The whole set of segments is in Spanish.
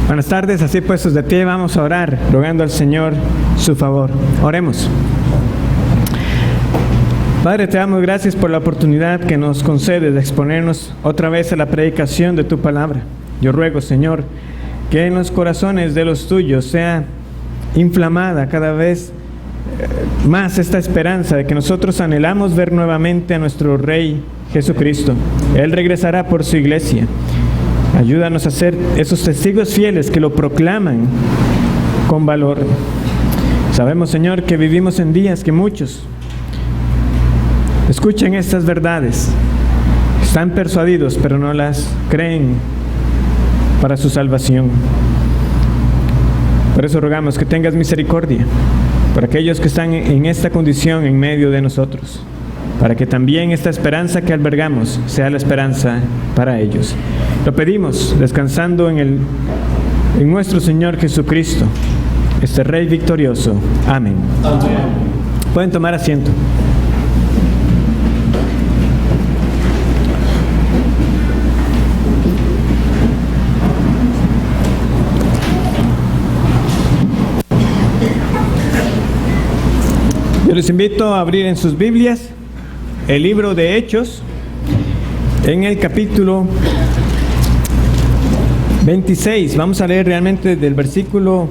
Buenas tardes, así puestos de pie vamos a orar, rogando al Señor su favor. Oremos. Padre, te damos gracias por la oportunidad que nos concedes de exponernos otra vez a la predicación de tu palabra. Yo ruego, Señor, que en los corazones de los tuyos sea inflamada cada vez más esta esperanza de que nosotros anhelamos ver nuevamente a nuestro Rey Jesucristo. Él regresará por su iglesia. Ayúdanos a ser esos testigos fieles que lo proclaman con valor. Sabemos, Señor, que vivimos en días que muchos escuchen estas verdades, están persuadidos, pero no las creen para su salvación. Por eso rogamos que tengas misericordia por aquellos que están en esta condición en medio de nosotros, para que también esta esperanza que albergamos sea la esperanza para ellos. Lo pedimos descansando en nuestro Señor Jesucristo, este Rey victorioso. Amén. Amén. Pueden tomar asiento. Yo les invito a abrir en sus Biblias el libro de Hechos, en el capítulo 26. Vamos a leer realmente del versículo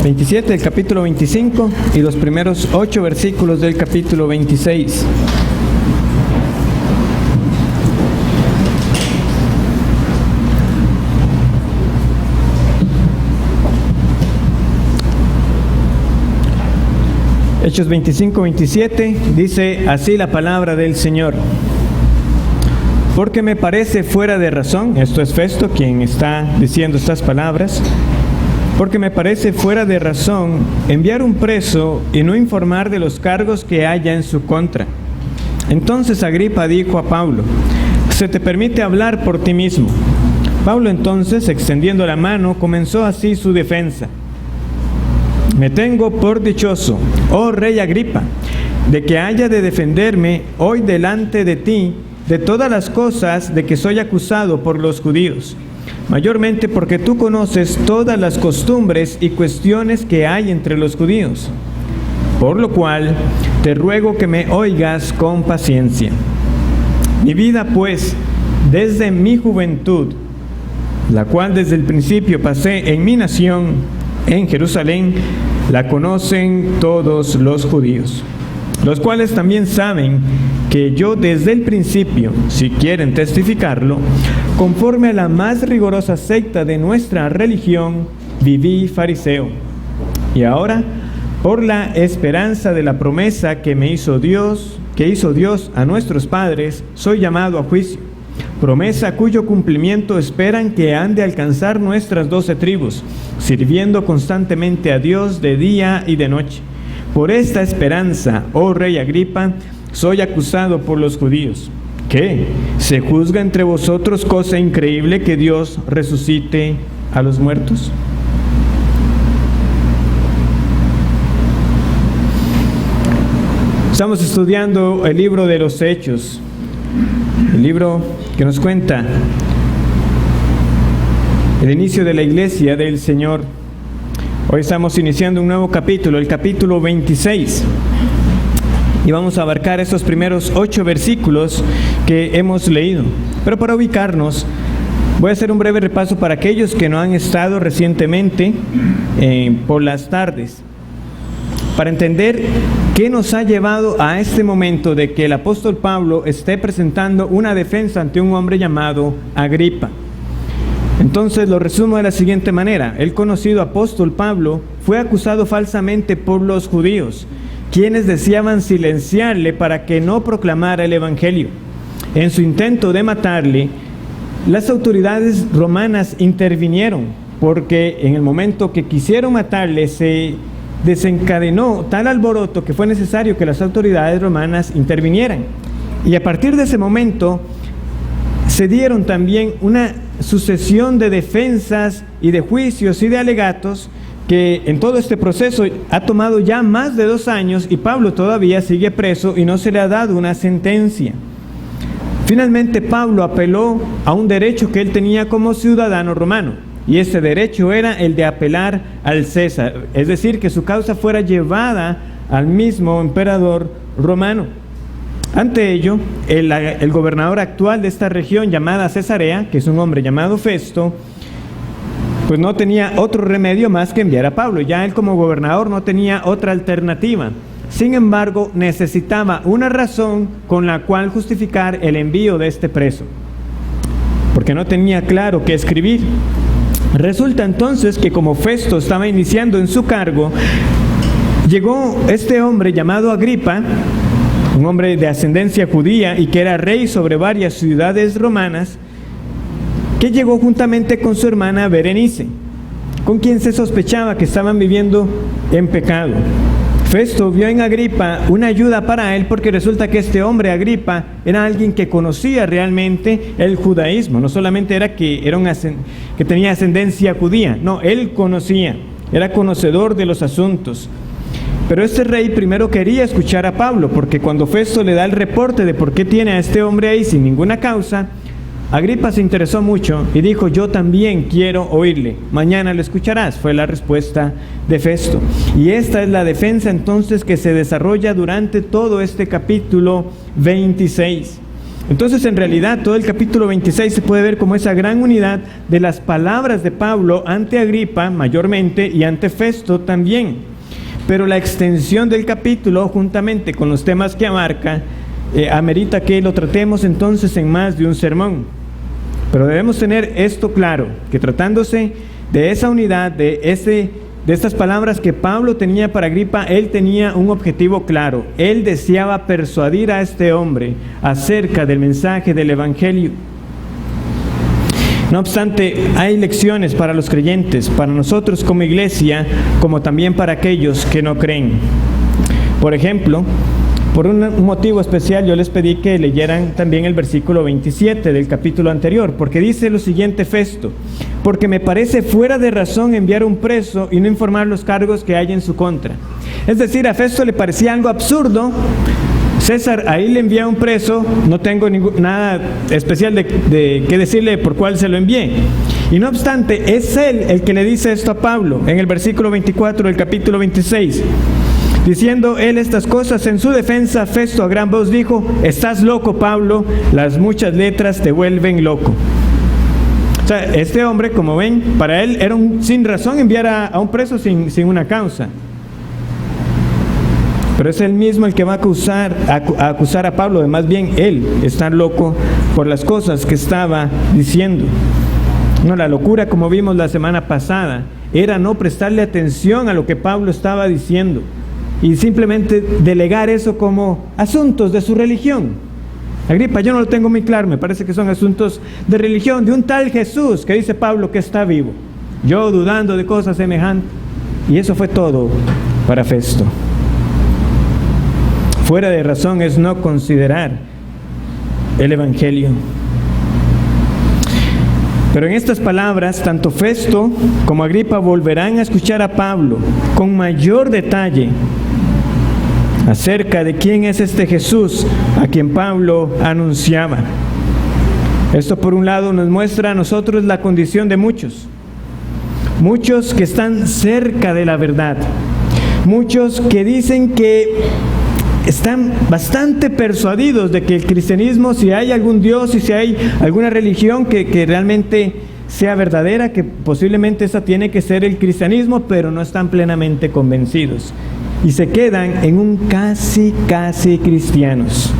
27 del capítulo 25 y los primeros 8 versículos del capítulo 26. Hechos 25-27 dice así la palabra del Señor. Porque me parece fuera de razón, esto es Festo quien está diciendo estas palabras, porque me parece fuera de razón enviar un preso y no informar de los cargos que haya en su contra. Entonces Agripa dijo a Pablo: se te permite hablar por ti mismo. Pablo entonces, extendiendo la mano, comenzó así su defensa. Me tengo por dichoso, oh Rey Agripa, de que haya de defenderme hoy delante de ti de todas las cosas de que soy acusado por los judíos, mayormente porque tú conoces todas las costumbres y cuestiones que hay entre los judíos, por lo cual te ruego que me oigas con paciencia. Mi vida, pues, desde mi juventud, la cual desde el principio pasé en mi nación, en Jerusalén, la conocen todos los judíos, los cuales también saben que yo desde el principio, si quieren testificarlo, conforme a la más rigurosa secta de nuestra religión, viví fariseo. Y ahora, por la esperanza de la promesa que hizo Dios a nuestros padres, soy llamado a juicio. Promesa cuyo cumplimiento esperan que han de alcanzar nuestras 12 tribus, sirviendo constantemente a Dios de día y de noche. Por esta esperanza, oh Rey Agripa, soy acusado por los judíos. ¿Qué? ¿Se juzga entre vosotros cosa increíble que Dios resucite a los muertos? Estamos estudiando el libro de los Hechos, el libro que nos cuenta el inicio de la iglesia del Señor. Hoy estamos iniciando un nuevo capítulo, el capítulo 26. Y vamos a abarcar estos primeros 8 versículos que hemos leído. Pero para ubicarnos, voy a hacer un breve repaso para aquellos que no han estado recientemente por las tardes, para entender qué nos ha llevado a este momento de que el apóstol Pablo esté presentando una defensa ante un hombre llamado Agripa. Entonces lo resumo de la siguiente manera. El conocido apóstol Pablo fue acusado falsamente por los judíos, quienes deseaban silenciarle para que no proclamara el evangelio. En su intento de matarle, las autoridades romanas intervinieron, porque en el momento que quisieron matarle se desencadenó tal alboroto que fue necesario que las autoridades romanas intervinieran. Y a partir de ese momento se dieron también una sucesión de defensas y de juicios y de alegatos que en todo este proceso ha tomado ya más de 2 años y Pablo todavía sigue preso y no se le ha dado una sentencia. Finalmente Pablo apeló a un derecho que él tenía como ciudadano romano, y ese derecho era el de apelar al César, es decir, que su causa fuera llevada al mismo emperador romano. Ante ello, el gobernador actual de esta región llamada Cesarea, que es un hombre llamado Festo, pues no tenía otro remedio más que enviar a Pablo. Ya él como gobernador no tenía otra alternativa. Sin embargo, necesitaba una razón con la cual justificar el envío de este preso, porque no tenía claro qué escribir. Resulta entonces que como Festo estaba iniciando en su cargo, llegó este hombre llamado Agripa, un hombre de ascendencia judía y que era rey sobre varias ciudades romanas, que llegó juntamente con su hermana Berenice, con quien se sospechaba que estaban viviendo en pecado. Festo vio en Agripa una ayuda para él, porque resulta que este hombre, Agripa, era alguien que conocía realmente el judaísmo. No solamente era que tenía ascendencia judía, no, él conocía, era conocedor de los asuntos. Pero este rey primero quería escuchar a Pablo, porque cuando Festo le da el reporte de por qué tiene a este hombre ahí sin ninguna causa, Agripa se interesó mucho y dijo: yo también quiero oírle, mañana lo escucharás, fue la respuesta de Festo. Y esta es la defensa entonces que se desarrolla durante todo este capítulo 26. Entonces, en realidad, todo el capítulo 26 se puede ver como esa gran unidad de las palabras de Pablo ante Agripa mayormente y ante Festo también. Pero la extensión del capítulo, juntamente con los temas que abarca, amerita que lo tratemos entonces en más de un sermón. Pero debemos tener esto claro, que tratándose de esa unidad, de estas palabras que Pablo tenía para Agripa, él tenía un objetivo claro. Él deseaba persuadir a este hombre acerca del mensaje del Evangelio. No obstante, hay lecciones para los creyentes, para nosotros como iglesia, como también para aquellos que no creen. Por ejemplo, por un motivo especial yo les pedí que leyeran también el versículo 27 del capítulo anterior, porque dice lo siguiente Festo: porque me parece fuera de razón enviar un preso y no informar los cargos que hay en su contra. Es decir, a Festo le parecía algo absurdo. César ahí le envía un preso, no tengo nada especial de qué decirle por cuál se lo envié. Y no obstante, es él el que le dice esto a Pablo en el versículo 24 del capítulo 26. Diciendo él estas cosas en su defensa, Festo a gran voz dijo: estás loco, Pablo, las muchas letras te vuelven loco. O sea, este hombre, como ven, para él era sin razón enviar a un preso sin una causa. Pero es él mismo el que va a acusar a Pablo de más bien él estar loco por las cosas que estaba diciendo. No, la locura, como vimos la semana pasada, era no prestarle atención a lo que Pablo estaba diciendo y simplemente delegar eso como asuntos de su religión. Agripa, yo no lo tengo muy claro, me parece que son asuntos de religión, de un tal Jesús que dice Pablo que está vivo. Yo dudando de cosas semejantes. Y eso fue todo para Festo. Fuera de razón es no considerar el Evangelio. Pero en estas palabras, tanto Festo como Agripa volverán a escuchar a Pablo con mayor detalle acerca de quién es este Jesús a quien Pablo anunciaba. Esto, por un lado, nos muestra a nosotros la condición de muchos que están cerca de la verdad, muchos que dicen que están bastante persuadidos de que el cristianismo, si hay algún Dios y si hay alguna religión que realmente sea verdadera, que posiblemente esa tiene que ser el cristianismo, pero no están plenamente convencidos y se quedan en un casi cristianos.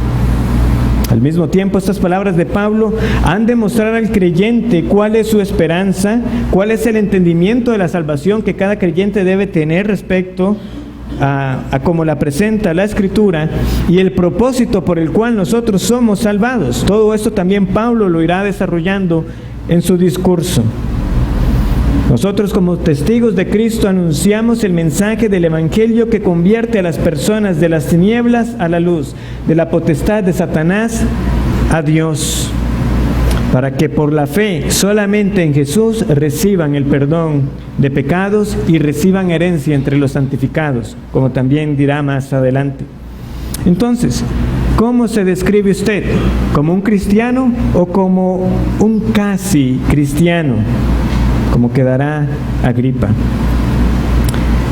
Al mismo tiempo, estas palabras de Pablo han de mostrar al creyente cuál es su esperanza, cuál es el entendimiento de la salvación que cada creyente debe tener respecto a cómo la presenta la Escritura y el propósito por el cual nosotros somos salvados. Todo esto también Pablo lo irá desarrollando en su discurso. Nosotros, como testigos de Cristo, anunciamos el mensaje del Evangelio que convierte a las personas de las tinieblas a la luz, de la potestad de Satanás a Dios, para que por la fe solamente en Jesús reciban el perdón de pecados y reciban herencia entre los santificados, como también dirá más adelante. Entonces, ¿cómo se describe usted? ¿Como un cristiano o como un casi cristiano? como quedará Agripa.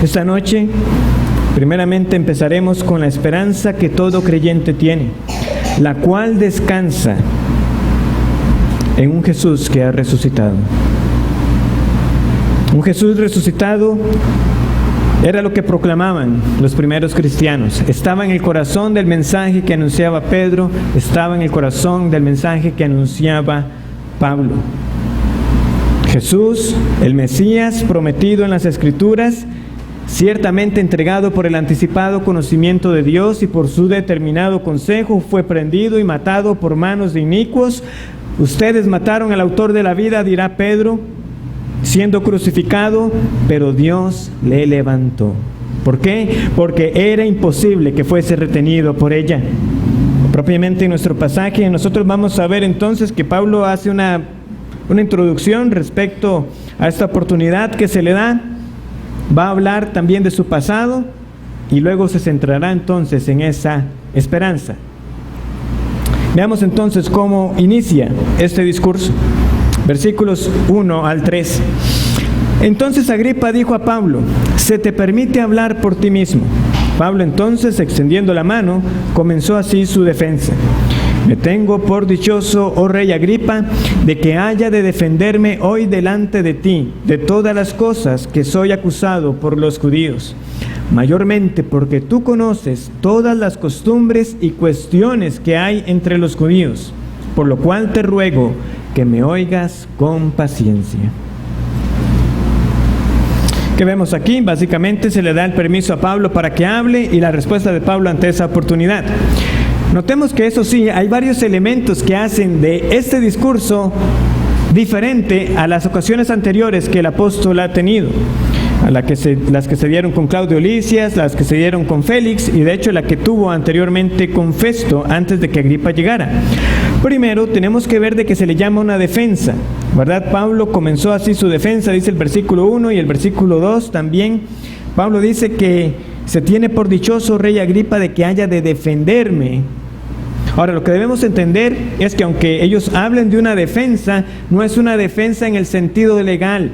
Esta noche, primeramente empezaremos con la esperanza que todo creyente tiene, la cual descansa en un Jesús que ha resucitado. Un Jesús resucitado era lo que proclamaban los primeros cristianos. Estaba en el corazón del mensaje que anunciaba Pedro, estaba en el corazón del mensaje que anunciaba Pablo. Jesús, el Mesías prometido en las Escrituras, ciertamente entregado por el anticipado conocimiento de Dios y por su determinado consejo, fue prendido y matado por manos de inicuos. Ustedes mataron al autor de la vida, dirá Pedro, siendo crucificado, pero Dios le levantó. ¿Por qué? Porque era imposible que fuese retenido por ella. Propiamente en nuestro pasaje, nosotros vamos a ver entonces que Pablo hace una introducción respecto a esta oportunidad que se le da. Va a hablar también de su pasado y luego se centrará entonces en esa esperanza. Veamos entonces cómo inicia este discurso. Versículos 1 al 3. Entonces Agripa dijo a Pablo: «Se te permite hablar por ti mismo». Pablo entonces, extendiendo la mano, comenzó así su defensa. «Me tengo por dichoso, oh rey Agripa, de que haya de defenderme hoy delante de ti de todas las cosas que soy acusado por los judíos, mayormente porque tú conoces todas las costumbres y cuestiones que hay entre los judíos, por lo cual te ruego que me oigas con paciencia». ¿Qué vemos aquí? Básicamente se le da el permiso a Pablo para que hable y la respuesta de Pablo ante esa oportunidad. Notemos que eso sí, hay varios elementos que hacen de este discurso diferente a las ocasiones anteriores que el apóstol ha tenido, a las que se dieron con Claudio Lisias, las que se dieron con Félix y de hecho la que tuvo anteriormente con Festo antes de que Agripa llegara. Primero tenemos que ver de que se le llama una defensa, ¿verdad? Pablo comenzó así su defensa, dice el versículo 1 y el versículo 2 también. Pablo dice que se tiene por dichoso, rey Agripa, de que haya de defenderme. Ahora, lo que debemos entender es que aunque ellos hablen de una defensa, no es una defensa en el sentido legal.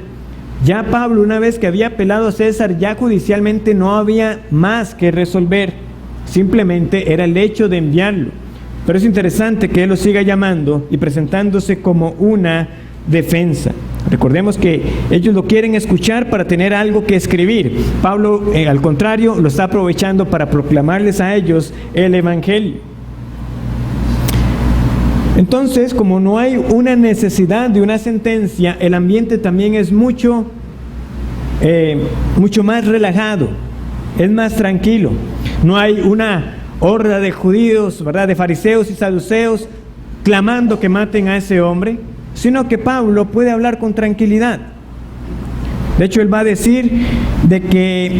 Ya Pablo, una vez que había apelado a César, ya judicialmente no había más que resolver. Simplemente era el hecho de enviarlo. Pero es interesante que él lo siga llamando y presentándose como una defensa. Recordemos que ellos lo quieren escuchar para tener algo que escribir. Pablo, al contrario, lo está aprovechando para proclamarles a ellos el Evangelio. Entonces, como no hay una necesidad de una sentencia, el ambiente también es mucho más relajado, es más tranquilo. No hay una horda de judíos, ¿verdad?, de fariseos y saduceos clamando que maten a ese hombre, sino que Pablo puede hablar con tranquilidad. De hecho, él va a decir de que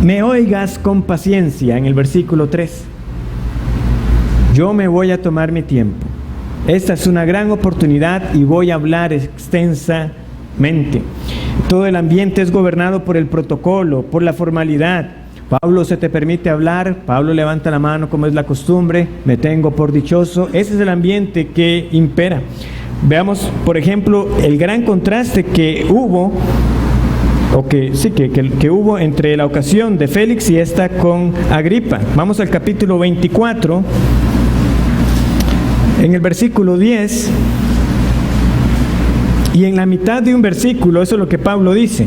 me oigas con paciencia en el versículo 3. Yo me voy a tomar mi tiempo. Esta es una gran oportunidad y voy a hablar extensamente. Todo el ambiente es gobernado por el protocolo, por la formalidad. Pablo, se te permite hablar. Pablo levanta la mano como es la costumbre. Me tengo por dichoso. Ese es el ambiente que impera. Veamos, por ejemplo, el gran contraste que hubo, que hubo entre la ocasión de Félix y esta con Agripa. Vamos al capítulo 24. En el versículo 10, y en la mitad de un versículo, eso es lo que Pablo dice.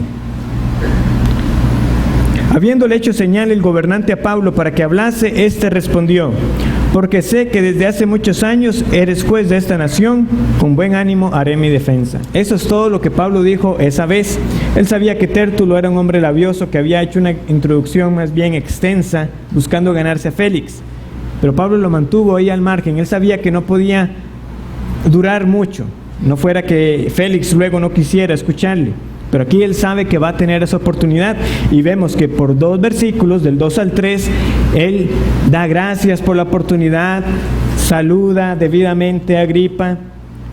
Habiéndole hecho señal el gobernante a Pablo para que hablase, éste respondió: porque sé que desde hace muchos años eres juez de esta nación, con buen ánimo haré mi defensa. Eso es todo lo que Pablo dijo esa vez. Él sabía que Tértulo era un hombre labioso que había hecho una introducción más bien extensa, buscando ganarse a Félix. Pero Pablo lo mantuvo ahí al margen. Él sabía que no podía durar mucho, no fuera que Félix luego no quisiera escucharle. Pero aquí él sabe que va a tener esa oportunidad y vemos que por 2 versículos, del 2 al 3, él da gracias por la oportunidad, saluda debidamente a Agripa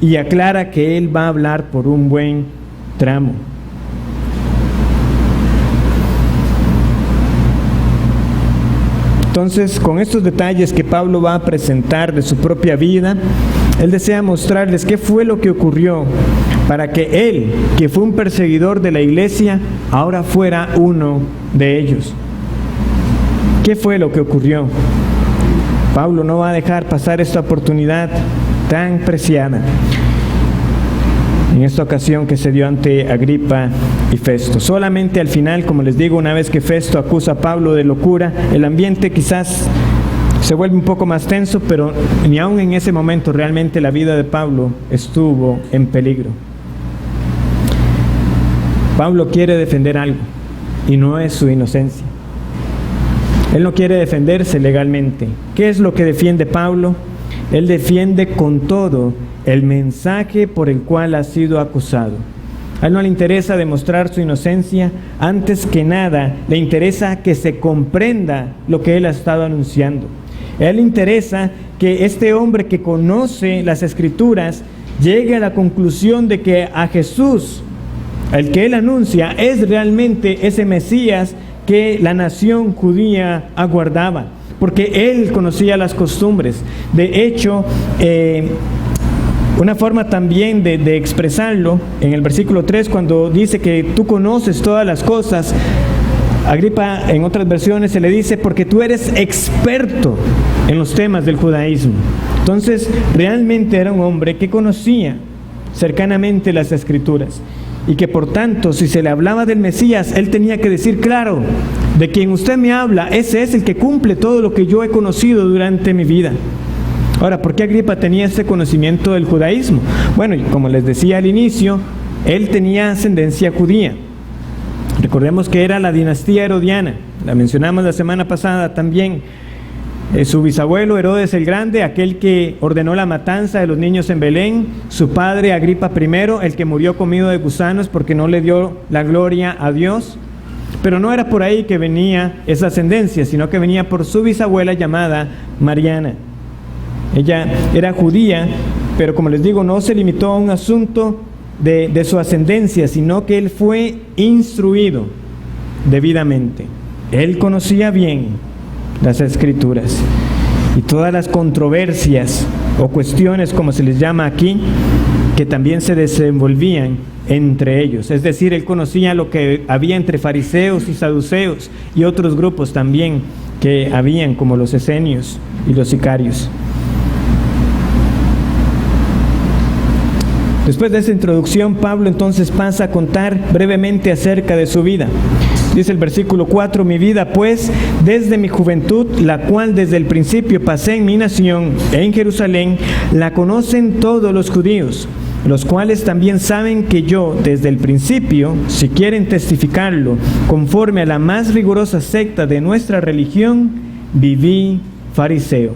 y aclara que él va a hablar por un buen tramo. Entonces, con estos detalles que Pablo va a presentar de su propia vida, él desea mostrarles qué fue lo que ocurrió para que él, que fue un perseguidor de la iglesia, ahora fuera uno de ellos. ¿Qué fue lo que ocurrió? Pablo no va a dejar pasar esta oportunidad tan preciada en esta ocasión que se dio ante Agripa y Festo. Solamente al final, como les digo, una vez que Festo acusa a Pablo de locura, el ambiente quizás se vuelve un poco más tenso, pero ni aún en ese momento realmente la vida de Pablo estuvo en peligro. Pablo quiere defender algo y no es su inocencia. Él no quiere defenderse legalmente. ¿Qué es lo que defiende Pablo? Él defiende con todo el mensaje por el cual ha sido acusado. A él no le interesa demostrar su inocencia, antes que nada le interesa que se comprenda lo que él ha estado anunciando. A él le interesa que este hombre que conoce las Escrituras llegue a la conclusión de que a Jesús, el que él anuncia, es realmente ese Mesías que la nación judía aguardaba, porque él conocía las costumbres. De hecho, una forma también de expresarlo, en el versículo 3, cuando dice que tú conoces todas las cosas, Agripa en otras versiones se le dice, porque tú eres experto en los temas del judaísmo. Entonces, realmente era un hombre que conocía cercanamente las Escrituras, y que por tanto, si se le hablaba del Mesías, él tenía que decir, claro, de quien usted me habla, ese es el que cumple todo lo que yo he conocido durante mi vida. Ahora, ¿por qué Agripa tenía ese conocimiento del judaísmo? Bueno, como les decía al inicio, él tenía ascendencia judía. Recordemos que era la dinastía herodiana, la mencionamos la semana pasada también. Su bisabuelo Herodes el Grande, aquel que ordenó la matanza de los niños en Belén, su padre Agripa I, el que murió comido de gusanos porque no le dio la gloria a Dios. Pero no era por ahí que venía esa ascendencia, sino que venía por su bisabuela llamada Mariana. Ella era judía, pero como les digo, no se limitó a un asunto de su ascendencia, sino que él fue instruido debidamente. Él conocía bien las Escrituras y todas las controversias o cuestiones, como se les llama aquí, que también se desenvolvían entre ellos. Es decir, él conocía lo que había entre fariseos y saduceos y otros grupos también que habían, como los esenios y los sicarios. Después de esa introducción, Pablo entonces pasa a contar brevemente acerca de su vida. Dice el versículo 4, mi vida pues desde mi juventud, la cual desde el principio pasé en mi nación, en Jerusalén, la conocen todos los judíos, los cuales también saben que yo desde el principio, si quieren testificarlo, conforme a la más rigurosa secta de nuestra religión, viví fariseo.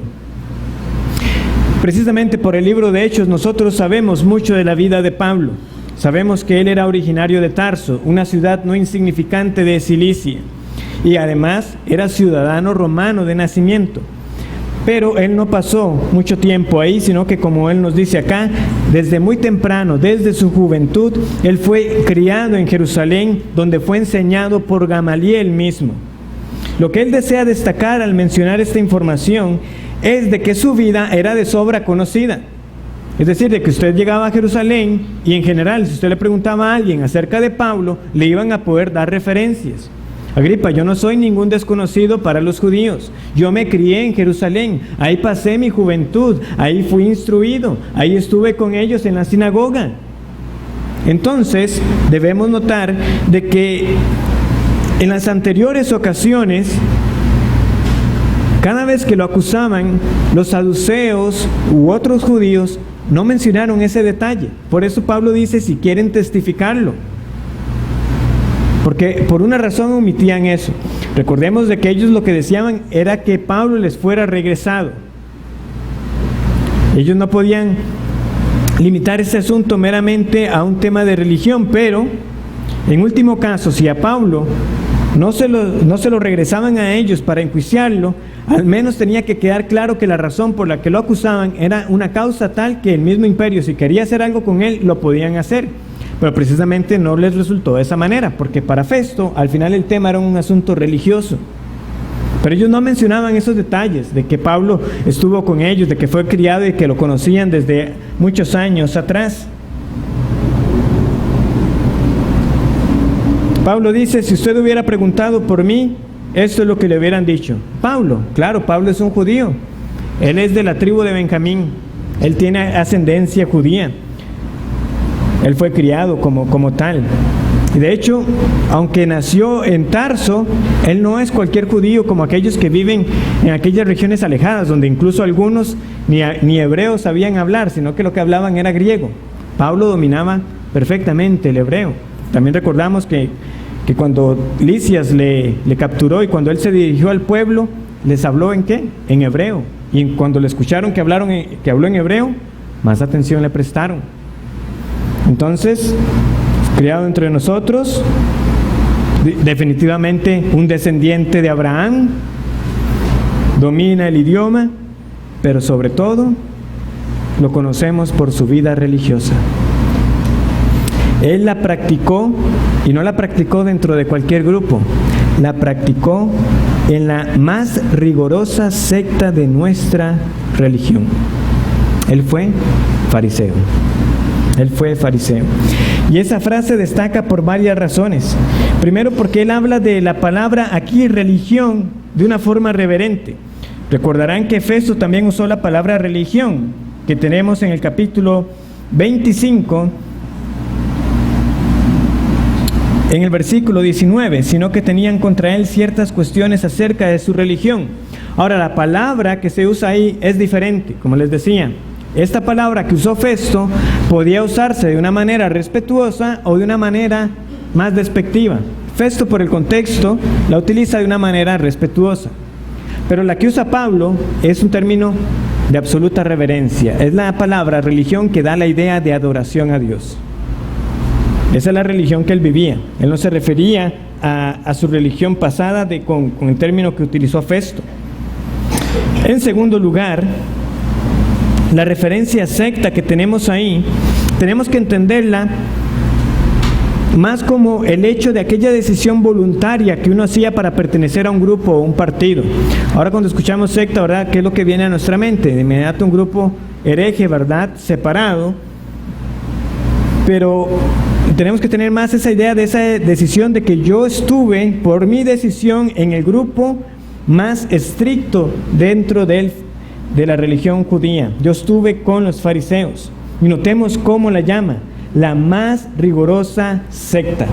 Precisamente por el libro de Hechos nosotros sabemos mucho de la vida de Pablo. Sabemos que él era originario de Tarso, una ciudad no insignificante de Cilicia, y además era ciudadano romano de nacimiento. Pero él no pasó mucho tiempo ahí, sino que, como él nos dice acá, desde muy temprano, desde su juventud, él fue criado en Jerusalén, donde fue enseñado por Gamaliel mismo. Lo que él desea destacar al mencionar esta información es de que su vida era de sobra conocida. Es decir, de que usted llegaba a Jerusalén y en general, si usted le preguntaba a alguien acerca de Pablo, le iban a poder dar referencias. Agripa, yo no soy ningún desconocido para los judíos. Yo me crié en Jerusalén, ahí pasé mi juventud, ahí fui instruido, ahí estuve con ellos en la sinagoga. Entonces, debemos notar de que en las anteriores ocasiones, cada vez que lo acusaban, los saduceos u otros judíos no mencionaron ese detalle. Por eso Pablo dice, si quieren testificarlo. Porque por una razón omitían eso. Recordemos de que ellos lo que deseaban era que Pablo les fuera regresado. Ellos no podían limitar ese asunto meramente a un tema de religión, pero en último caso, si a Pablo no se lo regresaban a ellos para enjuiciarlo, al menos tenía que quedar claro que la razón por la que lo acusaban era una causa tal que el mismo imperio, si quería hacer algo con él, lo podían hacer. Pero precisamente no les resultó de esa manera, porque para Festo, al final el tema era un asunto religioso. Pero ellos no mencionaban esos detalles, de que Pablo estuvo con ellos, de que fue criado y que lo conocían desde muchos años atrás. Pablo dice, si usted hubiera preguntado por mí, esto es lo que le hubieran dicho. Pablo, claro, Pablo es un judío. Él es de la tribu de Benjamín. Él tiene ascendencia judía. Él fue criado como tal. Y de hecho, aunque nació en Tarso, él no es cualquier judío como aquellos que viven en aquellas regiones alejadas, donde incluso algunos ni hebreos sabían hablar, sino que lo que hablaban era griego. Pablo dominaba perfectamente el hebreo. También recordamos que cuando Lisias le capturó y cuando él se dirigió al pueblo, les habló ¿en qué? En hebreo. Y cuando le escucharon que habló en hebreo, más atención le prestaron. Entonces, criado entre nosotros, definitivamente un descendiente de Abraham, domina el idioma, pero sobre todo lo conocemos por su vida religiosa. Él la practicó, y no la practicó dentro de cualquier grupo, la practicó en la más rigurosa secta de nuestra religión. Él fue fariseo. Él fue fariseo. Y esa frase destaca por varias razones. Primero, porque él habla de la palabra aquí, religión, de una forma reverente. Recordarán que Festo también usó la palabra religión, que tenemos en el capítulo 25, en el versículo 19, sino que tenían contra él ciertas cuestiones acerca de su religión. Ahora, la palabra que se usa ahí es diferente, como les decía. Esta palabra que usó Festo podía usarse de una manera respetuosa o de una manera más despectiva. Festo, por el contexto, la utiliza de una manera respetuosa. Pero la que usa Pablo es un término de absoluta reverencia. Es la palabra religión que da la idea de adoración a Dios. Esa es la religión que él vivía. Él no se refería a su religión pasada con el término que utilizó Festo. En segundo lugar, la referencia secta que tenemos ahí, tenemos que entenderla más como el hecho de aquella decisión voluntaria que uno hacía para pertenecer a un grupo o un partido. Ahora cuando escuchamos secta, ¿verdad?, ¿qué es lo que viene a nuestra mente? De inmediato un grupo hereje, ¿verdad?, separado. Pero tenemos que tener más esa idea de esa decisión de que yo estuve, por mi decisión, en el grupo más estricto dentro de la religión judía. Yo estuve con los fariseos. Y notemos cómo la llama, la más rigurosa secta.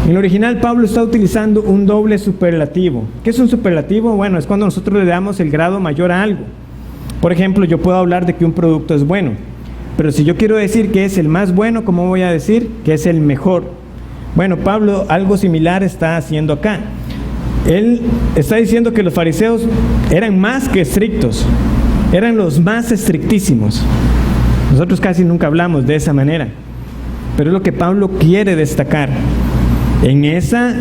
En el original, Pablo está utilizando un doble superlativo. ¿Qué es un superlativo? Bueno, es cuando nosotros le damos el grado mayor a algo. Por ejemplo, yo puedo hablar de que un producto es bueno, pero si yo quiero decir que es el más bueno, ¿cómo voy a decir que es el mejor? Bueno, Pablo algo similar está haciendo acá. Él está diciendo que los fariseos eran más que estrictos, eran los más estrictísimos. Nosotros casi nunca hablamos de esa manera, pero es lo que Pablo quiere destacar. En esa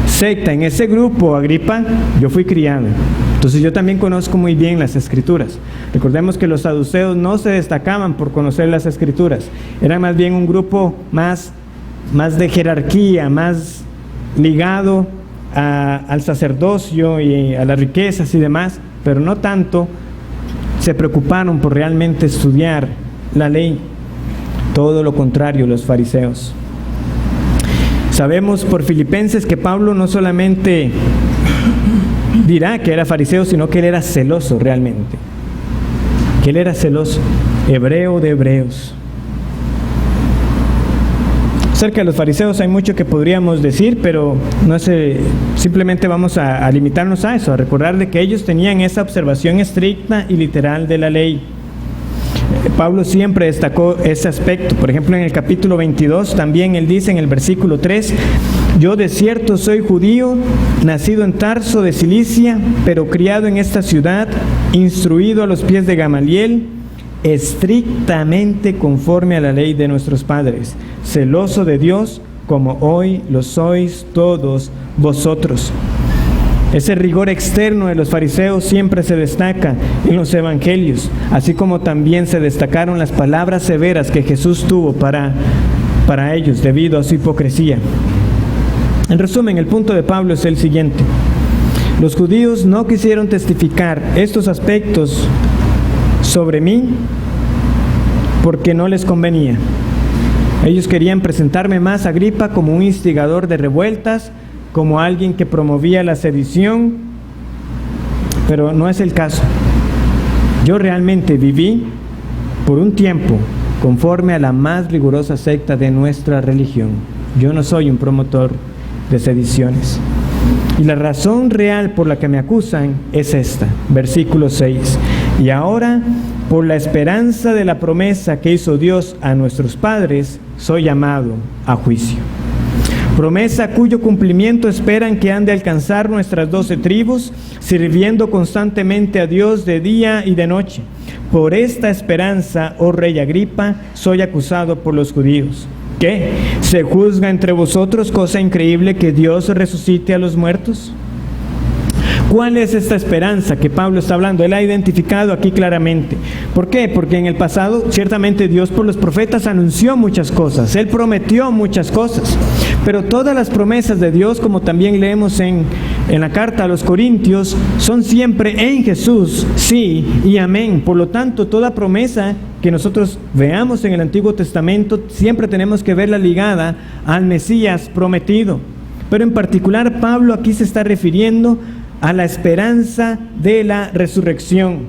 secta, en ese grupo, Agripa, yo fui criado. Entonces yo también conozco muy bien las Escrituras. Recordemos que los saduceos no se destacaban por conocer las Escrituras. Era más bien un grupo más de jerarquía, más ligado al sacerdocio y a las riquezas y demás, pero no tanto se preocuparon por realmente estudiar la ley. Todo lo contrario, los fariseos. Sabemos por Filipenses que Pablo no solamente dirá que era fariseo, sino que él era celoso realmente. Que él era celoso, hebreo de hebreos. Acerca de los fariseos hay mucho que podríamos decir, pero no sé, simplemente vamos a limitarnos a eso, a recordar de que ellos tenían esa observación estricta y literal de la ley. Pablo siempre destacó ese aspecto. Por ejemplo, en el capítulo 22 también él dice en el versículo 3: yo de cierto soy judío, nacido en Tarso de Cilicia, pero criado en esta ciudad, instruido a los pies de Gamaliel, estrictamente conforme a la ley de nuestros padres, celoso de Dios, como hoy lo sois todos vosotros. Ese rigor externo de los fariseos siempre se destaca en los evangelios, así como también se destacaron las palabras severas que Jesús tuvo para ellos debido a su hipocresía. En resumen, el punto de Pablo es el siguiente: los judíos no quisieron testificar estos aspectos sobre mí porque no les convenía. Ellos querían presentarme más a Agripa como un instigador de revueltas, como alguien que promovía la sedición, pero no es el caso. Yo realmente viví por un tiempo conforme a la más rigurosa secta de nuestra religión. Yo no soy un promotor de sediciones. Y la razón real por la que me acusan es esta, versículo 6. Y ahora, por la esperanza de la promesa que hizo Dios a nuestros padres, soy llamado a juicio. Promesa cuyo cumplimiento esperan que han de alcanzar nuestras 12 tribus, sirviendo constantemente a Dios de día y de noche. Por esta esperanza, oh rey Agripa, soy acusado por los judíos. ¿Qué? ¿Se juzga entre vosotros cosa increíble que Dios resucite a los muertos? ¿Cuál es esta esperanza que Pablo está hablando? Él ha identificado aquí claramente. ¿Por qué? Porque en el pasado, ciertamente Dios por los profetas anunció muchas cosas. Él prometió muchas cosas. Pero todas las promesas de Dios, como también leemos en la carta a los Corintios, son siempre en Jesús, sí y amén. Por lo tanto, toda promesa que nosotros veamos en el Antiguo Testamento, siempre tenemos que verla ligada al Mesías prometido. Pero en particular, Pablo aquí se está refiriendo a la esperanza de la resurrección.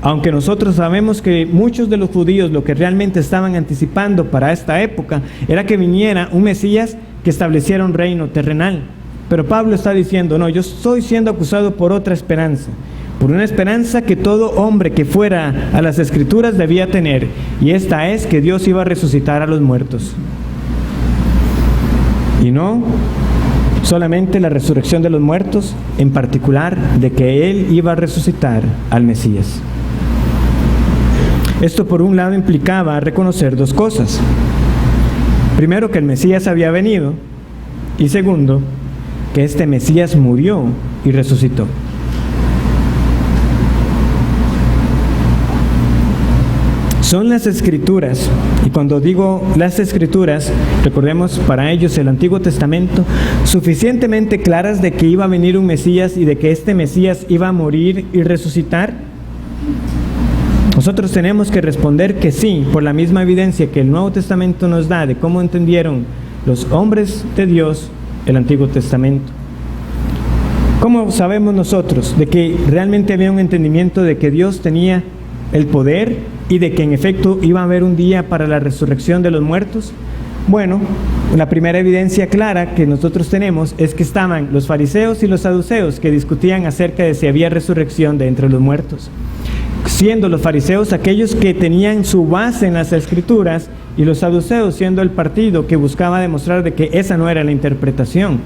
Aunque nosotros sabemos que muchos de los judíos lo que realmente estaban anticipando para esta época era que viniera un Mesías que estableciera un reino terrenal. Pero Pablo está diciendo, no, yo estoy siendo acusado por otra esperanza, por una esperanza que todo hombre que fuera a las Escrituras debía tener, y esta es que Dios iba a resucitar a los muertos. Y no solamente la resurrección de los muertos, en particular de que Él iba a resucitar al Mesías. Esto por un lado implicaba reconocer dos cosas. Primero, que el Mesías había venido, y segundo, que este Mesías murió y resucitó. Son las Escrituras, y cuando digo las Escrituras, recordemos para ellos el Antiguo Testamento, suficientemente claras de que iba a venir un Mesías y de que este Mesías iba a morir y resucitar. Nosotros tenemos que responder que sí, por la misma evidencia que el Nuevo Testamento nos da de cómo entendieron los hombres de Dios el Antiguo Testamento. ¿Cómo sabemos nosotros de que realmente había un entendimiento de que Dios tenía el poder y de que en efecto iba a haber un día para la resurrección de los muertos? Bueno, la primera evidencia clara que nosotros tenemos es que estaban los fariseos y los saduceos que discutían acerca de si había resurrección de entre los muertos, siendo los fariseos aquellos que tenían su base en las Escrituras y los saduceos siendo el partido que buscaba demostrar de que esa no era la interpretación.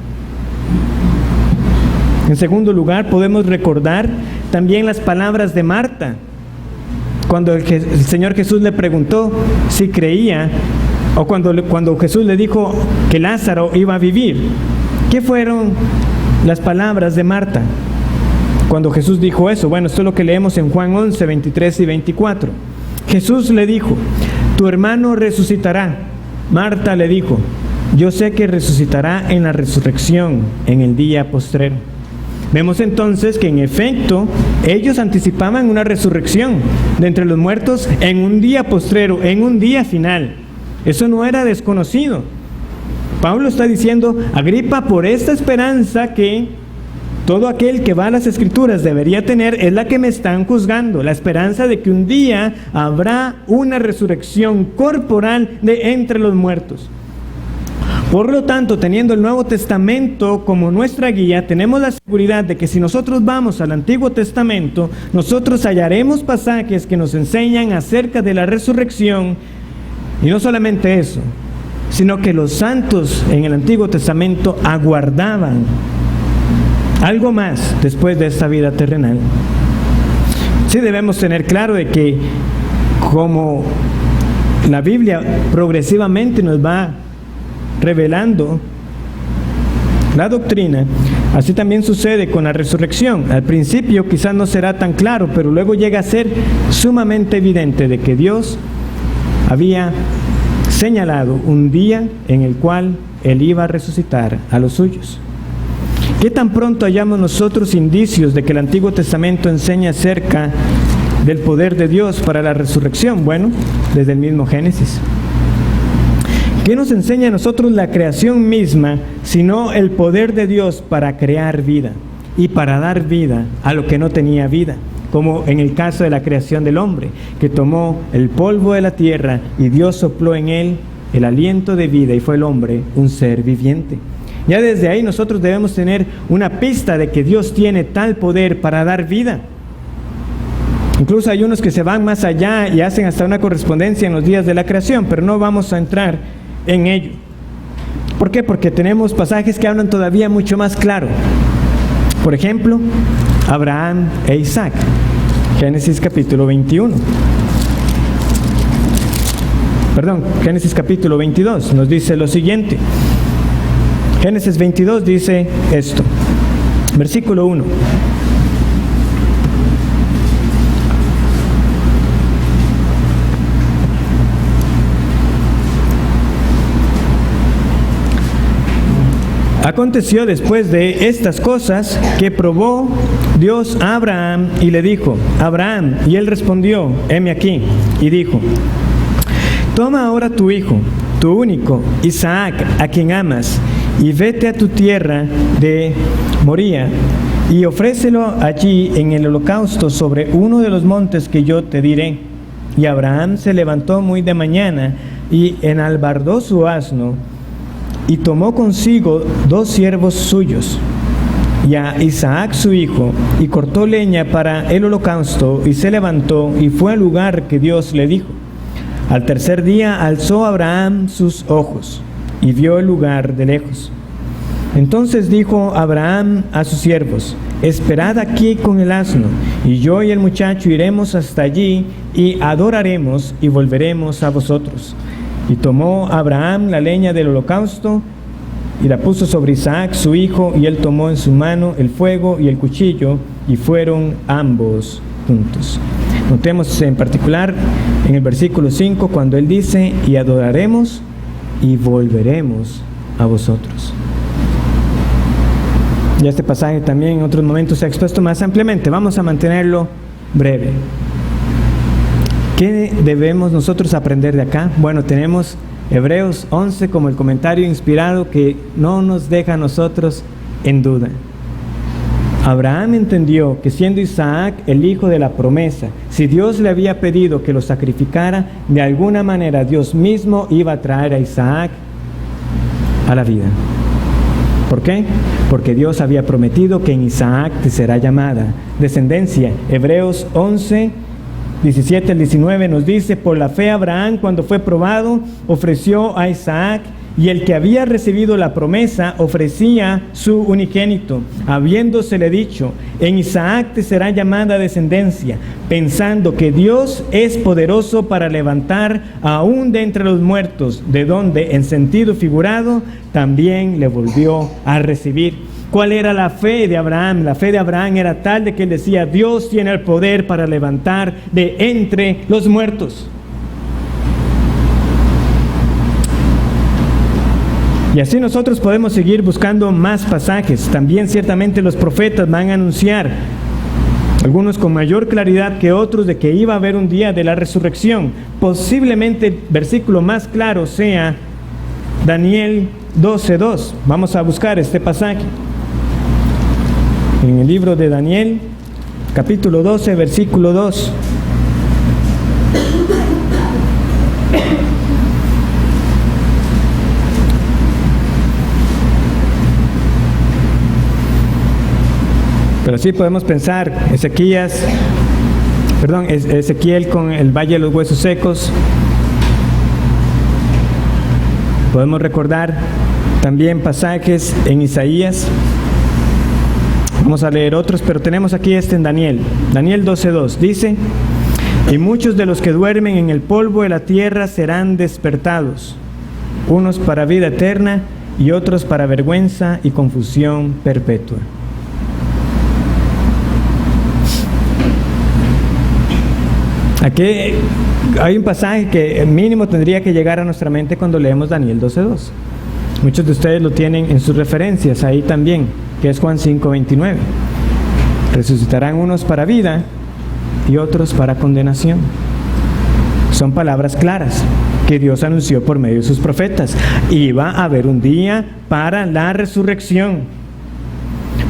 En segundo lugar, podemos recordar también las palabras de Marta, cuando el Señor Jesús le preguntó si creía, o cuando Jesús le dijo que Lázaro iba a vivir. ¿Qué fueron las palabras de Marta cuando Jesús dijo eso? Bueno, esto es lo que leemos en Juan 11, 23 y 24. Jesús le dijo, tu hermano resucitará. Marta le dijo, yo sé que resucitará en la resurrección, en el día postrero. Vemos entonces que en efecto ellos anticipaban una resurrección de entre los muertos en un día postrero, en un día final. Eso no era desconocido. Pablo está diciendo, Agripa, por esta esperanza que todo aquel que va a las Escrituras debería tener, es la que me están juzgando, la esperanza de que un día habrá una resurrección corporal de entre los muertos. Por lo tanto, teniendo el Nuevo Testamento como nuestra guía, tenemos la seguridad de que si nosotros vamos al Antiguo Testamento, nosotros hallaremos pasajes que nos enseñan acerca de la resurrección, y no solamente eso, sino que los santos en el Antiguo Testamento aguardaban algo más después de esta vida terrenal. Sí debemos tener claro de que como la Biblia progresivamente nos va revelando la doctrina, así también sucede con la resurrección. Al principio quizás no será tan claro, pero luego llega a ser sumamente evidente de que Dios había señalado un día en el cual Él iba a resucitar a los suyos. ¿Qué tan pronto hallamos nosotros indicios de que el Antiguo Testamento enseña acerca del poder de Dios para la resurrección? Bueno, desde el mismo Génesis. ¿Qué nos enseña a nosotros la creación misma, sino el poder de Dios para crear vida y para dar vida a lo que no tenía vida? Como en el caso de la creación del hombre, que tomó el polvo de la tierra y Dios sopló en él el aliento de vida y fue el hombre un ser viviente. Ya desde ahí nosotros debemos tener una pista de que Dios tiene tal poder para dar vida. Incluso hay unos que se van más allá y hacen hasta una correspondencia en los días de la creación, pero no vamos a entrar en ello. ¿Por qué? Porque tenemos pasajes que hablan todavía mucho más claro. Por ejemplo, Abraham e Isaac, Génesis capítulo 21. Génesis capítulo 22 nos dice lo siguiente. Génesis 22 dice esto, versículo 1. Aconteció después de estas cosas que probó Dios a Abraham y le dijo, Abraham, y él respondió, heme aquí, y dijo, toma ahora tu hijo, tu único, Isaac, a quien amas, y vete a tu tierra de Moría, y ofrécelo allí en el holocausto sobre uno de los montes que yo te diré. Y Abraham se levantó muy de mañana, y enalbardó su asno, y tomó consigo 2 siervos suyos, y a Isaac su hijo, y cortó leña para el holocausto, y se levantó, y fue al lugar que Dios le dijo. Al tercer día alzó Abraham sus ojos, y vio el lugar de lejos. Entonces dijo Abraham a sus siervos, esperad aquí con el asno, y yo y el muchacho iremos hasta allí, y adoraremos, y volveremos a vosotros. Y tomó Abraham la leña del holocausto y la puso sobre Isaac su hijo, y él tomó en su mano el fuego y el cuchillo, y fueron ambos juntos. Notemos en particular en el versículo 5 cuando él dice, y adoraremos y volveremos a vosotros. Ya este pasaje también en otros momentos se ha expuesto más ampliamente. Vamos a mantenerlo breve. ¿Qué debemos nosotros aprender de acá? Bueno, tenemos Hebreos 11 como el comentario inspirado que no nos deja a nosotros en duda. Abraham entendió que siendo Isaac el hijo de la promesa, si Dios le había pedido que lo sacrificara, de alguna manera Dios mismo iba a traer a Isaac a la vida. ¿Por qué? Porque Dios había prometido que en Isaac te será llamada descendencia. Hebreos 11, 17 al 19 nos dice, por la fe Abraham, cuando fue probado, ofreció a Isaac, y el que había recibido la promesa ofrecía su unigénito, habiéndosele dicho, en Isaac te será llamada descendencia, pensando que Dios es poderoso para levantar aún de entre los muertos, de donde, en sentido figurado, también le volvió a recibir. ¿Cuál era la fe de Abraham? La fe de Abraham era tal de que él decía, Dios tiene el poder para levantar de entre los muertos. Y así nosotros podemos seguir buscando más pasajes. También ciertamente los profetas van a anunciar, algunos con mayor claridad que otros, de que iba a haber un día de la resurrección. Posiblemente el versículo más claro sea Daniel 12:2. Vamos a buscar este pasaje. En el libro de Daniel, capítulo 12, versículo 2. Pero sí podemos pensar, Ezequiel con el valle de los huesos secos. Podemos recordar también pasajes en Isaías. Vamos a leer otros, pero tenemos aquí en Daniel. Daniel 12:2 dice, y muchos de los que duermen en el polvo de la tierra serán despertados, unos para vida eterna y otros para vergüenza y confusión perpetua. Aquí hay un pasaje que mínimo tendría que llegar a nuestra mente cuando leemos Daniel 12:2. Muchos de ustedes lo tienen en sus referencias ahí también, que es Juan 5:29. Resucitarán unos para vida y otros para condenación. Son palabras claras que Dios anunció por medio de sus profetas. Iba a haber un día para la resurrección.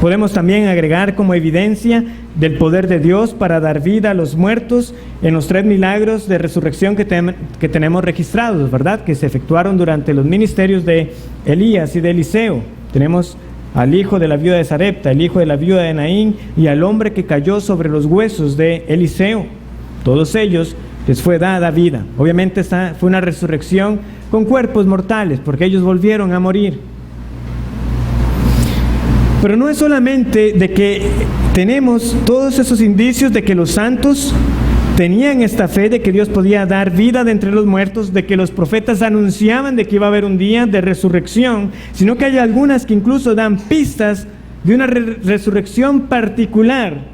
Podemos también agregar como evidencia del poder de Dios para dar vida a los muertos en los 3 milagros de resurrección que tenemos registrados, ¿verdad? Que se efectuaron durante los ministerios de Elías y de Eliseo. Tenemos al hijo de la viuda de Sarepta, el hijo de la viuda de Naín y al hombre que cayó sobre los huesos de Eliseo. Todos ellos les fue dada vida. Obviamente esta fue una resurrección con cuerpos mortales, porque ellos volvieron a morir. Pero no es solamente de que tenemos todos esos indicios de que los santos tenían esta fe de que Dios podía dar vida de entre los muertos, de que los profetas anunciaban de que iba a haber un día de resurrección, sino que hay algunas que incluso dan pistas de una resurrección particular.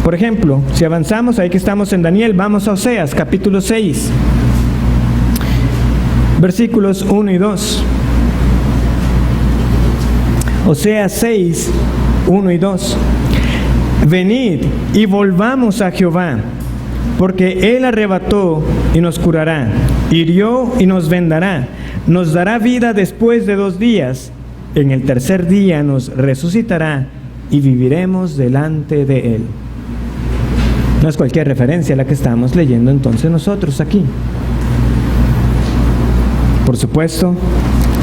Por ejemplo, si avanzamos, ahí que estamos en Daniel, vamos a Oseas, capítulo 6. Versículos 1 y 2. Oseas 6, 1 y 2. Venid y volvamos a Jehová, porque Él arrebató y nos curará, hirió y nos vendará, nos dará vida después de 2 días, en el tercer día nos resucitará y viviremos delante de Él. No es cualquier referencia la que estamos leyendo entonces nosotros aquí. Por supuesto,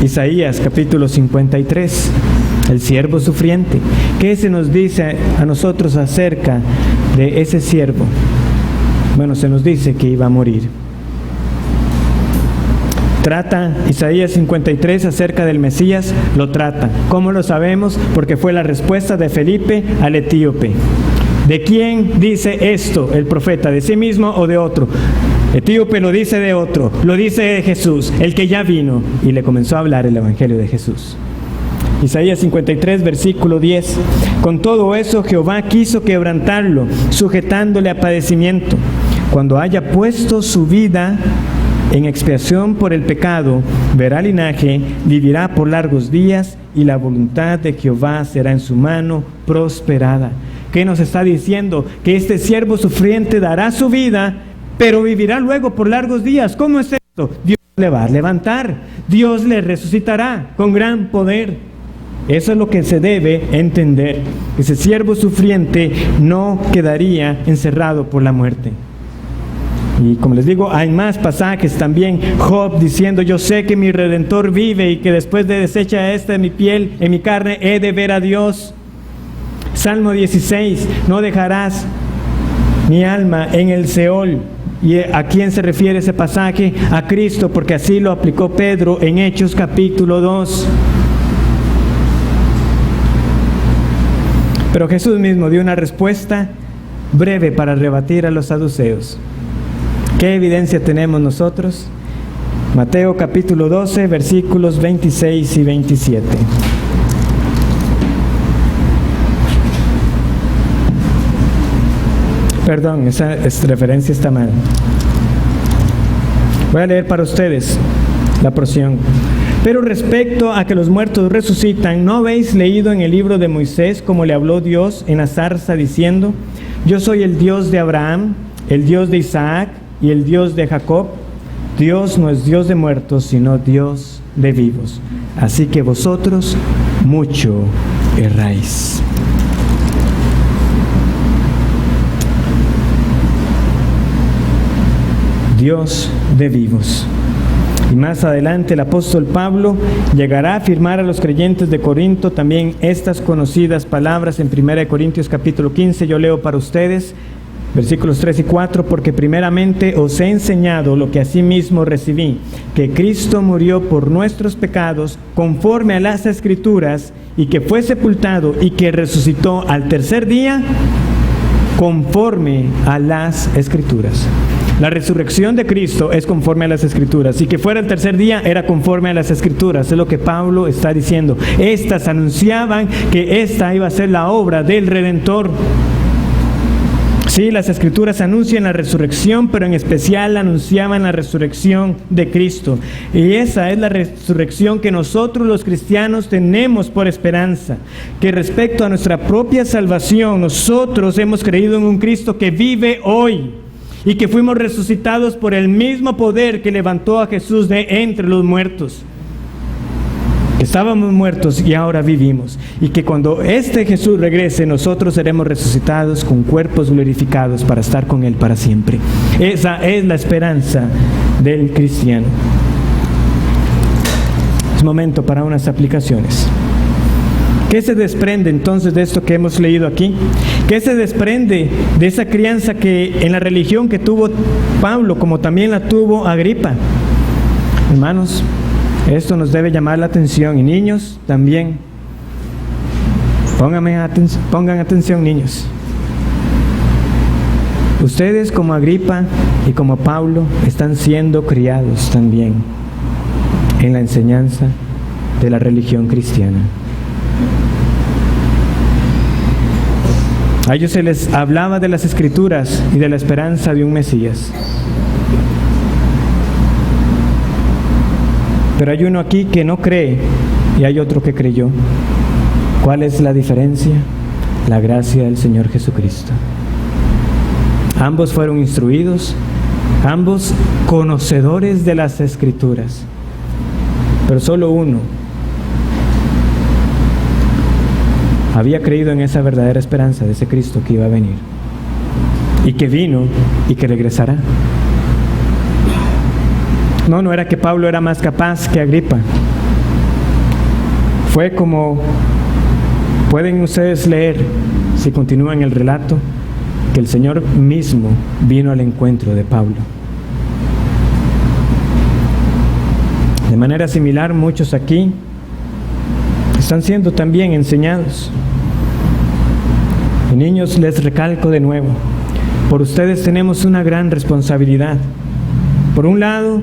Isaías capítulo 53, el siervo sufriente. ¿Qué se nos dice a nosotros acerca de ese siervo? Bueno, se nos dice que iba a morir. Trata Isaías 53 acerca del Mesías, lo trata. ¿Cómo lo sabemos? Porque fue la respuesta de Felipe al etíope. ¿De quién dice esto el profeta? ¿De sí mismo o de otro? Etíope lo dice de otro, lo dice de Jesús, el que ya vino, y le comenzó a hablar el evangelio de Jesús. Isaías 53, versículo 10. Con todo eso Jehová quiso quebrantarlo, sujetándole a padecimiento. Cuando haya puesto su vida en expiación por el pecado, verá linaje, vivirá por largos días, y la voluntad de Jehová será en su mano prosperada. ¿Qué nos está diciendo? Que este siervo sufriente dará su vida, pero vivirá luego por largos días. ¿Cómo es esto? Dios le va a levantar, Dios le resucitará con gran poder. Eso es lo que se debe entender. Ese siervo sufriente no quedaría encerrado por la muerte. Y como les digo, hay más pasajes también. Job diciendo: yo sé que mi Redentor vive y que después de deshecha esta de mi piel, en mi carne, he de ver a Dios. Salmo 16, no dejarás mi alma en el Seol. ¿Y a quién se refiere ese pasaje? A Cristo, porque así lo aplicó Pedro en Hechos capítulo 2. Pero Jesús mismo dio una respuesta breve para rebatir a los saduceos. ¿Qué evidencia tenemos nosotros? Mateo capítulo 12, versículos 26 y 27. Perdón, esa referencia está mal. Voy a leer para ustedes la porción. Pero respecto a que los muertos resucitan, ¿no habéis leído en el libro de Moisés cómo le habló Dios en la zarza diciendo: yo soy el Dios de Abraham, el Dios de Isaac y el Dios de Jacob? Dios no es Dios de muertos, sino Dios de vivos. Así que vosotros mucho erráis. Dios de vivos. Y más adelante el apóstol Pablo llegará a afirmar a los creyentes de Corinto también estas conocidas palabras en 1 Corintios capítulo 15. Yo leo para ustedes versículos 3 y 4. Porque primeramente os he enseñado lo que asimismo recibí, que Cristo murió por nuestros pecados conforme a las Escrituras, y que fue sepultado y que resucitó al tercer día conforme a las Escrituras. La resurrección de Cristo es conforme a las Escrituras, y que fuera el tercer día era conforme a las Escrituras. Es lo que Pablo está diciendo. Estas anunciaban que esta iba a ser la obra del Redentor. Sí, las Escrituras anuncian la resurrección, pero en especial anunciaban la resurrección de Cristo. Y esa es la resurrección que nosotros los cristianos tenemos por esperanza. Que respecto a nuestra propia salvación, nosotros hemos creído en un Cristo que vive hoy y que fuimos resucitados por el mismo poder que levantó a Jesús de entre los muertos. Estábamos muertos y ahora vivimos. Y que cuando este Jesús regrese, nosotros seremos resucitados con cuerpos glorificados para estar con Él para siempre. Esa es la esperanza del cristiano. Es momento para unas aplicaciones. ¿Qué se desprende entonces de esto que hemos leído aquí? ¿Qué se desprende de esa crianza que en la religión que tuvo Pablo, como también la tuvo Agripa? Hermanos, esto nos debe llamar la atención, y niños también. Pongan atención, niños. Ustedes como Agripa y como Pablo están siendo criados también en la enseñanza de la religión cristiana. A ellos se les hablaba de las Escrituras y de la esperanza de un Mesías. Pero hay uno aquí que no cree y hay otro que creyó. ¿Cuál es la diferencia? La gracia del Señor Jesucristo. Ambos fueron instruidos, ambos conocedores de las Escrituras, pero solo uno había creído en esa verdadera esperanza de ese Cristo que iba a venir y que vino y que regresará. No era que Pablo era más capaz que Agripa. Fue como pueden ustedes leer, si continúan el relato, que el Señor mismo vino al encuentro de Pablo. De manera similar, muchos aquí están siendo también enseñados. Y niños, les recalco de nuevo, por ustedes tenemos una gran responsabilidad. Por un lado,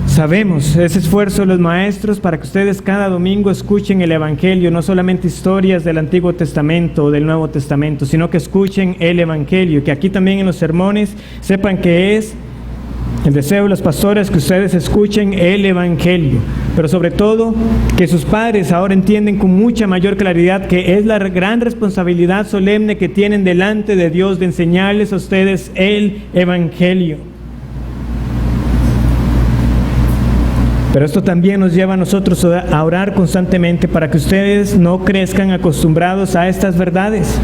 sabemos ese esfuerzo de los maestros para que ustedes cada domingo escuchen el Evangelio, no solamente historias del Antiguo Testamento o del Nuevo Testamento, sino que escuchen el Evangelio, que aquí también en los sermones sepan que es el deseo de los pastores que ustedes escuchen el Evangelio, pero sobre todo que sus padres ahora entienden con mucha mayor claridad que es la gran responsabilidad solemne que tienen delante de Dios de enseñarles a ustedes el Evangelio. Pero esto también nos lleva a nosotros a orar constantemente para que ustedes no crezcan acostumbrados a estas verdades.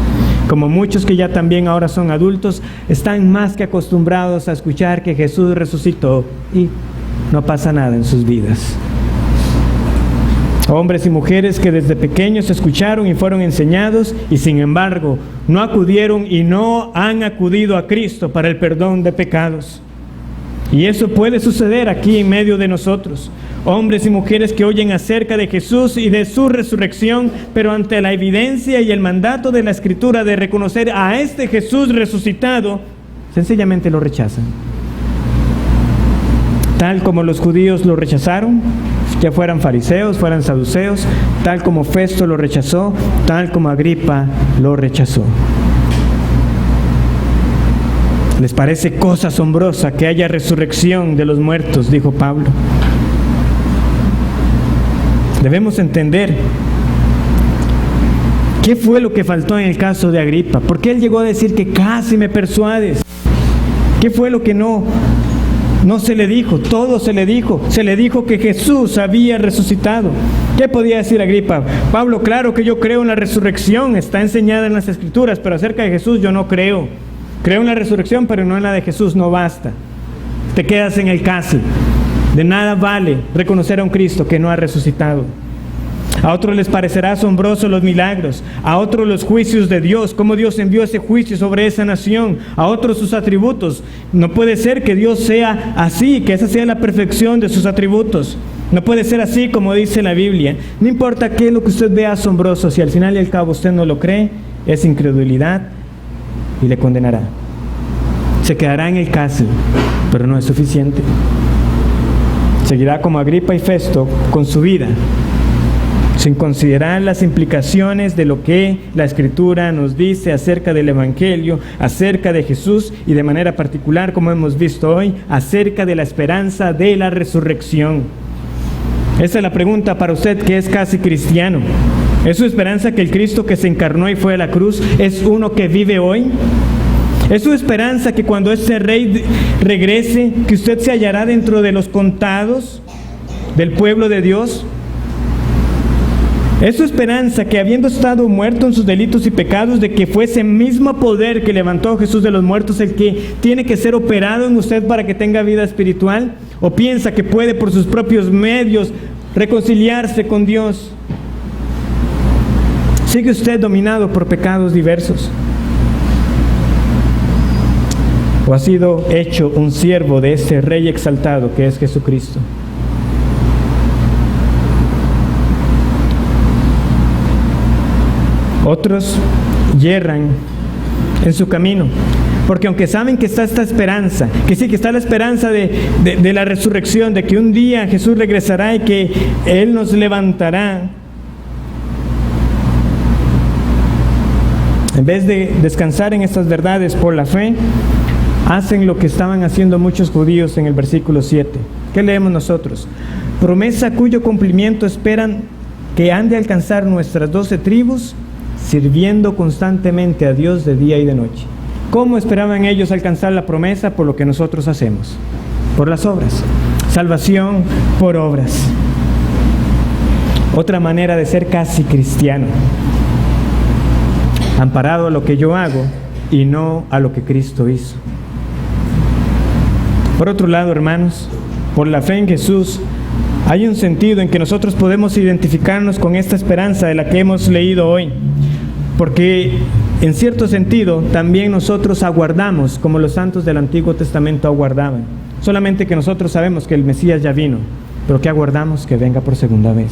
Como muchos que ya también ahora son adultos, están más que acostumbrados a escuchar que Jesús resucitó y no pasa nada en sus vidas. Hombres y mujeres que desde pequeños escucharon y fueron enseñados y sin embargo no acudieron y no han acudido a Cristo para el perdón de pecados. Y eso puede suceder aquí en medio de nosotros. Hombres y mujeres que oyen acerca de Jesús y de su resurrección, pero ante la evidencia y el mandato de la Escritura de reconocer a este Jesús resucitado, sencillamente lo rechazan. Tal como los judíos lo rechazaron, ya fueran fariseos, fueran saduceos, tal como Festo lo rechazó, tal como Agripa lo rechazó. ¿Les parece cosa asombrosa que haya resurrección de los muertos?, dijo Pablo. Debemos entender qué fue lo que faltó en el caso de Agripa. ¿Por qué él llegó a decir que casi me persuades? ¿Qué fue lo que no se le dijo? Todo se le dijo. Se le dijo que Jesús había resucitado. ¿Qué podía decir Agripa? Pablo, claro que yo creo en la resurrección, está enseñada en las Escrituras, pero acerca de Jesús yo no creo. Creo en la resurrección, pero no en la de Jesús, no basta. Te quedas en el casi. De nada vale reconocer a un Cristo que no ha resucitado. A otros les parecerá asombroso los milagros, a otros los juicios de Dios, cómo Dios envió ese juicio sobre esa nación, a otros sus atributos. No puede ser que Dios sea así, que esa sea la perfección de sus atributos. No puede ser así como dice la Biblia. No importa qué es lo que usted vea asombroso, si al final y al cabo usted no lo cree, es incredulidad y le condenará. Se quedará en el casi, pero no es suficiente. Seguirá como Agripa y Festo con su vida, sin considerar las implicaciones de lo que la Escritura nos dice acerca del Evangelio, acerca de Jesús y de manera particular, como hemos visto hoy, acerca de la esperanza de la resurrección. Esa es la pregunta para usted que es casi cristiano. ¿Es su esperanza que el Cristo que se encarnó y fue a la cruz es uno que vive hoy? ¿Es su esperanza que cuando ese Rey regrese, que usted se hallará dentro de los contados del pueblo de Dios? Es su esperanza que, habiendo estado muerto en sus delitos y pecados, de que fue ese mismo poder que levantó a Jesús de los muertos el que tiene que ser operado en usted para que tenga vida espiritual? ¿O piensa que puede por sus propios medios reconciliarse con Dios? ¿Sigue usted dominado por pecados diversos? ¿O ha sido hecho un siervo de ese Rey exaltado que es Jesucristo? Otros yerran en su camino, porque aunque saben que está esta esperanza, que sí, que está la esperanza de la resurrección, de que un día Jesús regresará y que Él nos levantará, en vez de descansar en estas verdades por la fe, hacen lo que estaban haciendo muchos judíos en el versículo 7. ¿Qué leemos nosotros? Promesa cuyo cumplimiento esperan que han de alcanzar nuestras 12 tribus, sirviendo constantemente a Dios de día y de noche. ¿Cómo esperaban ellos alcanzar la promesa? Por lo que nosotros hacemos, por las obras. Salvación por obras. Otra manera de ser casi cristiano, amparado a lo que yo hago y no a lo que Cristo hizo. Por otro lado, hermanos, por la fe en Jesús, hay un sentido en que nosotros podemos identificarnos con esta esperanza de la que hemos leído hoy, porque en cierto sentido también nosotros aguardamos como los santos del Antiguo Testamento aguardaban, solamente que nosotros sabemos que el Mesías ya vino, pero que aguardamos que venga por segunda vez.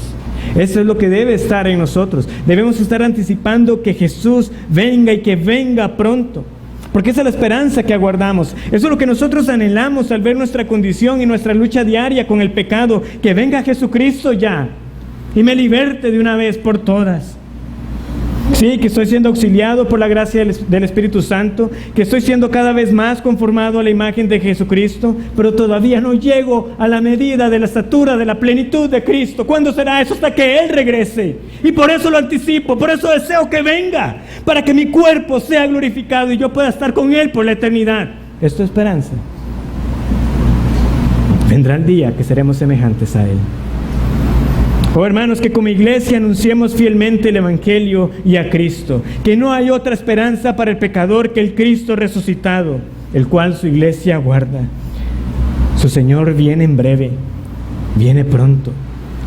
Eso es lo que debe estar en nosotros. Debemos estar anticipando que Jesús venga y que venga pronto, porque esa es la esperanza que aguardamos. Eso es lo que nosotros anhelamos al ver nuestra condición y nuestra lucha diaria con el pecado, que venga Jesucristo ya y me liberte de una vez por todas. Sí, que estoy siendo auxiliado por la gracia del Espíritu Santo, que estoy siendo cada vez más conformado a la imagen de Jesucristo, pero todavía no llego a la medida de la estatura, de la plenitud de Cristo. ¿Cuándo será eso? Hasta que Él regrese. Y por eso lo anticipo, por eso deseo que venga, para que mi cuerpo sea glorificado y yo pueda estar con Él por la eternidad. Esto es esperanza. Vendrá el día que seremos semejantes a Él. Oh hermanos, que como iglesia anunciemos fielmente el Evangelio y a Cristo, que no hay otra esperanza para el pecador que el Cristo resucitado, el cual su iglesia guarda. Su Señor viene en breve, viene pronto.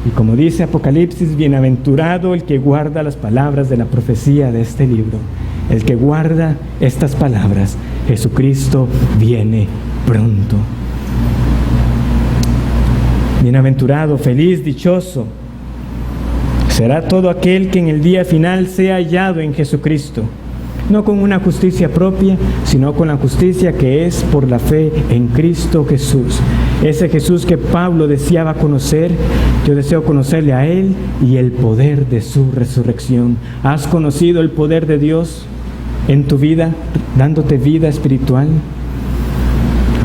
Y como dice Apocalipsis, bienaventurado el que guarda las palabras de la profecía de este libro. El que guarda estas palabras, Jesucristo viene pronto. Bienaventurado, feliz, dichoso será todo aquel que en el día final sea hallado en Jesucristo, no con una justicia propia, sino con la justicia que es por la fe en Cristo Jesús. Ese Jesús que Pablo deseaba conocer, yo deseo conocerle a Él y el poder de su resurrección. ¿Has conocido el poder de Dios en tu vida, dándote vida espiritual?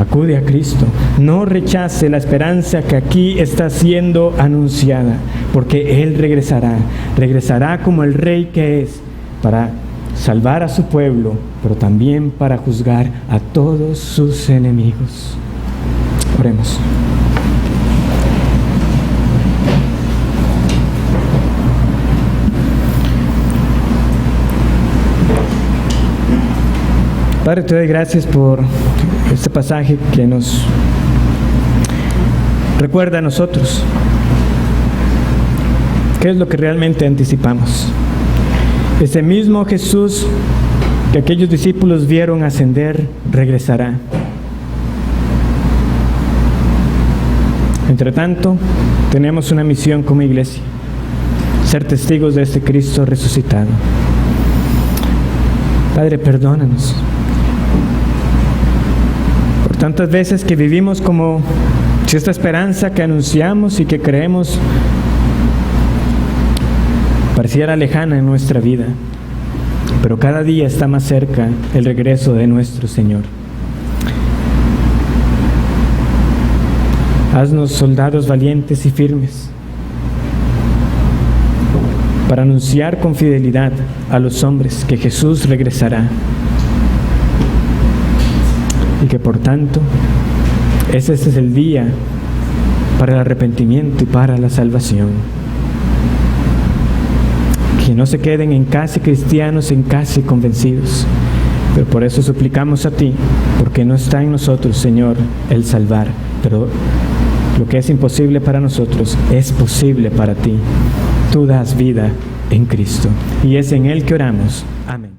Acude a Cristo. No rechace la esperanza que aquí está siendo anunciada, porque Él regresará como el Rey que es, para salvar a su pueblo, pero también para juzgar a todos sus enemigos. Oremos. Padre, te doy gracias por este pasaje que nos recuerda a nosotros qué es lo que realmente anticipamos. Ese mismo Jesús que aquellos discípulos vieron ascender, regresará. Entre tanto, tenemos una misión como iglesia: ser testigos de este Cristo resucitado. Padre, perdónanos por tantas veces que vivimos como si esta esperanza que anunciamos y que creemos pareciera lejana en nuestra vida, pero cada día está más cerca el regreso de nuestro Señor. Haznos soldados valientes y firmes para anunciar con fidelidad a los hombres que Jesús regresará y que por tanto ese es el día para el arrepentimiento y para la salvación. Que no se queden en casa cristianos, en casa convencidos, pero por eso suplicamos a ti, porque no está en nosotros, Señor, el salvar, pero lo que es imposible para nosotros es posible para ti. Tú das vida en Cristo y es en Él que oramos. Amén.